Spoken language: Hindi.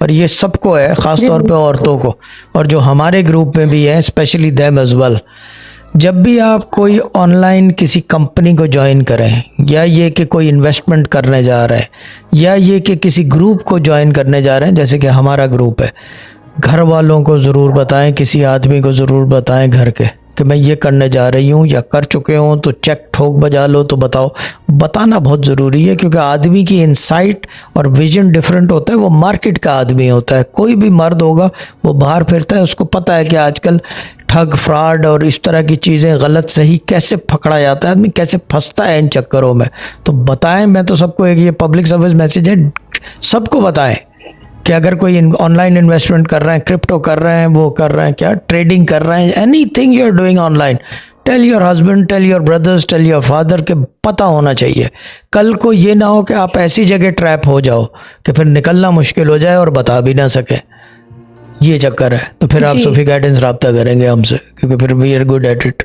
और ये सबको है, ख़ास तौर पे औरतों को, और जो हमारे ग्रुप में भी है, स्पेशली देम एज वेल। जब भी आप कोई ऑनलाइन किसी कंपनी को ज्वाइन करें, या ये कि कोई इन्वेस्टमेंट करने जा रहे हैं, या ये कि किसी ग्रुप को ज्वाइन करने जा रहे हैं, जैसे कि हमारा ग्रुप है, घर वालों को ज़रूर बताएं, किसी आदमी को ज़रूर बताएं घर के कि मैं ये करने जा रही हूँ या कर चुके हूँ, तो चेक ठोक बजा लो तो बताओ। बताना बहुत ज़रूरी है, क्योंकि आदमी की इंसाइट और विजन डिफरेंट होता है। वो मार्केट का आदमी होता है, कोई भी मर्द होगा वो बाहर फिरता है, उसको पता है कि आजकल ठग, फ्रॉड और इस तरह की चीज़ें, गलत सही कैसे पकड़ा जाता है, आदमी कैसे फंसता है इन चक्करों में। तो बताएं, मैं तो सबको एक ये पब्लिक सर्विस मैसेज है, सबको बताएं कि अगर कोई ऑनलाइन इन्वेस्टमेंट कर रहे हैं, क्रिप्टो कर रहे हैं, वो कर रहे हैं, क्या ट्रेडिंग कर रहे हैं, anything you are doing online, tell your husband, tell your brothers, tell your father, के पता होना चाहिए। कल को ये ना हो कि आप ऐसी जगह ट्रैप हो जाओ कि फिर निकलना मुश्किल हो जाए और बता भी ना सके। ये चक्कर है। तो फिर आप सोफी गाइडेंस रब्ता करेंगे हमसे, क्योंकि फिर we are good at it.